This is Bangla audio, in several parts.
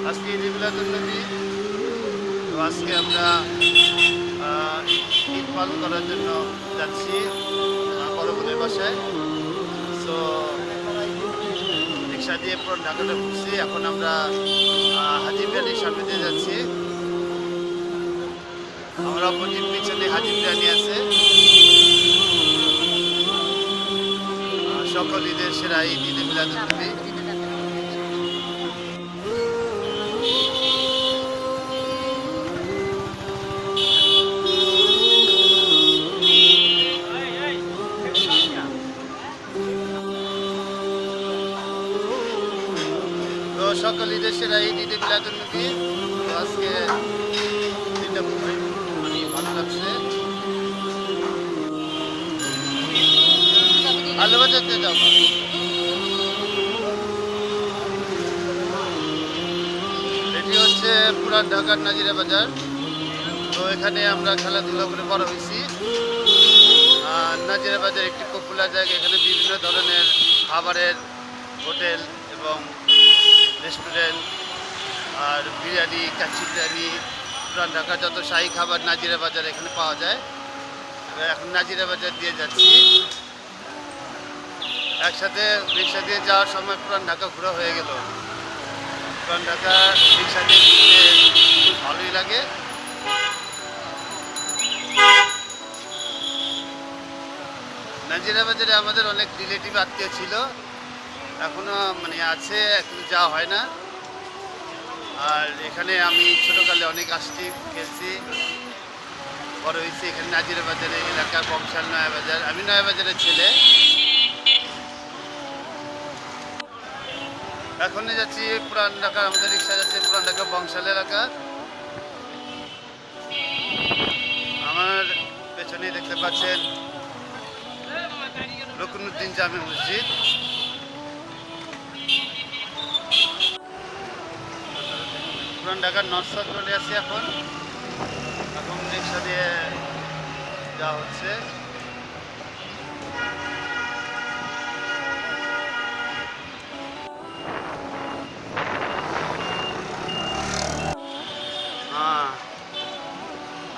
আজকে ঈদ মিলাদুন্নবী। তো আজকে আমরা ঈদ পালন করার জন্য যাচ্ছি বড় বোনের বাসায়। সো রিক্সা দিয়ে পুরো ঢাকাটা ঘুরছি। এখন আমরা হাজি বিরিয়ানির সামনে দিয়ে যাচ্ছি। আমরা অপোজিট পিছনে হাজি বিরিয়ানি আছে। সকল ঈদের সেরা ঈদ, ঈদে মিলাদুন্নবী। তো সকল ঈদের সেরা ঈদ, ঈদে মিলাদুন্নবী। তো আজকে দিনটা খুবই ভালো লাগছে। আলু বাজাতে যাবো। এটি হচ্ছে পুরান ঢাকার নাজিরা বাজার। তো এখানে আমরা খেলাধুলা করে বড় হয়েছি। নাজিরা বাজার একটি পপুলার জায়গা। এখানে বিভিন্ন ধরনের খাবারের হোটেল এবং রেস্টুরেন্ট আর বিরিয়ানি, কাচ্চি বিরিয়ানি, পুরান ঢাকার যত শাহী খাবার নাজিরা বাজার এখানে পাওয়া যায়। এখন নাজিরা বাজার দিয়ে যাচ্ছি। একসাথে রিক্সা দিয়ে যাওয়ার সময় পুরান ঢাকা ঘোরা হয়ে গেল। পুরান ঢাকা রিক্সা দিয়ে ঘুরতে ভালোই লাগে। নাজিরা বাজারে আমাদের অনেক রিলেটিভ আত্মীয় ছিল, এখনো আছে, কিন্তু যাওয়া হয় না। আর এখানে আমি ছোটোকালে অনেক আসছি, গেছি, বড় হয়েছি এখানে নাজিরা বাজারে এলাকা, বংশাল, নয়াবাজার। আমি নয়াবাজারের ছেলে। এখন যাচ্ছি পুরান ঢাকা, আমাদের রিক্সা যাচ্ছে পুরান ঢাকা বংশাল এলাকা। আমার পেছনে দেখতে পাচ্ছেন রুকনুদ্দিন জামে মসজিদ। পুরান ঢাকার নর্থ সাউথ রোডে আছি এখন রিক্সা দিয়ে যাওয়া হচ্ছে।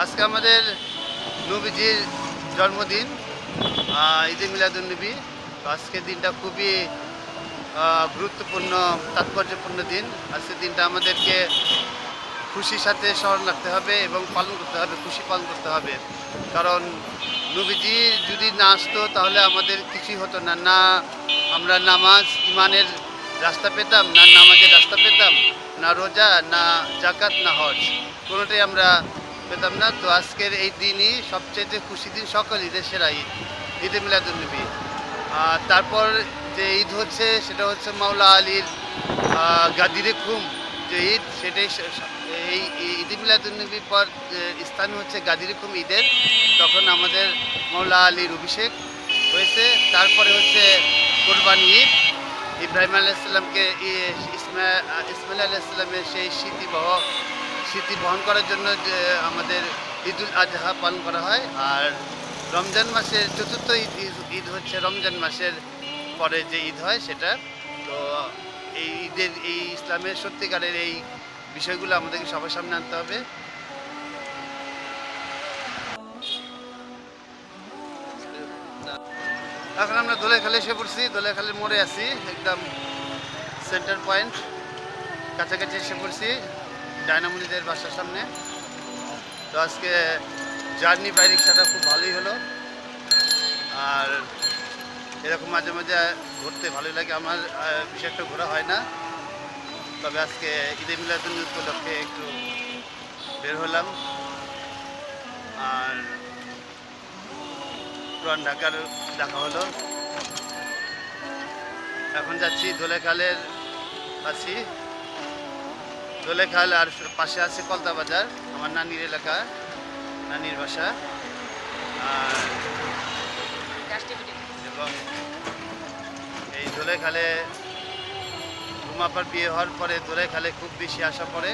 আজকে আমাদের নবীজির জন্মদিন, ঈদে মিলাদুন্নবী। আজকের দিনটা খুবই গুরুত্বপূর্ণ, তাৎপর্যপূর্ণ দিন। আজকের দিনটা আমাদেরকে খুশির সাথে স্মরণ রাখতে হবে এবং পালন করতে হবে, খুশি পালন করতে হবে। কারণ নবীজি যদি না আসতো তাহলে আমাদের কিছুই হতো না। না আমরা নামাজ, ইমানের রাস্তা পেতাম, না নামাজের রাস্তা পেতাম, না রোজা, না জাকাত, না হজ, কোনোটাই আমরা পেতাম না। তো আজকের এই দিনই সবচেয়ে খুশি দিন, সকল ঈদের সেরা ঈদ, ঈদে মিলাদুন্নবী। তারপর যে ঈদ হচ্ছে সেটা হচ্ছে মাওলা আলীর গাদিরে খুম যে ঈদ, সেটাই এই ঈদে মিলাদুন্নবীর পর স্থান হচ্ছে গাদিরে খুম ঈদের। তখন আমাদের মাওলা আলীর অভিষেক হয়েছে। তারপরে হচ্ছে কোরবানি ঈদ, ইব্রাহিম আলাইসাল্লামকে ইসমাইল আলাইসাল্লামের সেই স্মৃতি বহন করার জন্য যে আমাদের ঈদুল আজহা পালন করা হয়। আর রমজান মাসের চতুর্থ ঈদ হচ্ছে রমজান মাসের পরে যে ঈদ হয় সেটা। তো এই ঈদের, এই ইসলামের সত্যিকারের এই বিষয়গুলো আমাদেরকে সবার সামনে আনতে হবে। এখন আমরা দোলেখালে এসে পড়ছি, দোলেখালের মোড়ে আছি, একদম সেন্টার পয়েন্ট কাছাকাছি এসে পড়ছি ডায়নামোলিদের বাসার সামনে। তো আজকে জার্নি বাই রিক্সাটা খুব ভালোই হলো। আর এরকম মাঝে মাঝে ঘুরতে ভালোই লাগে। আমার বিশেষ একটা ঘোরা হয় না, তবে আজকে ঈদে মিলাদুন্নবী উপলক্ষে একটু বের হলাম। আর পুরান ঢাকার দেখা হলো। এখন যাচ্ছি দোলেখালের, আছি দোলেখাল, আর পাশে আছে কলতা বাজার, আমার নানির এলাকা, নানির বাসা। এবং এই দোলেখালে ঘুমাপার বিয়ে হওয়ার পরে দোলেখালে খুব বেশি আসা পড়ে।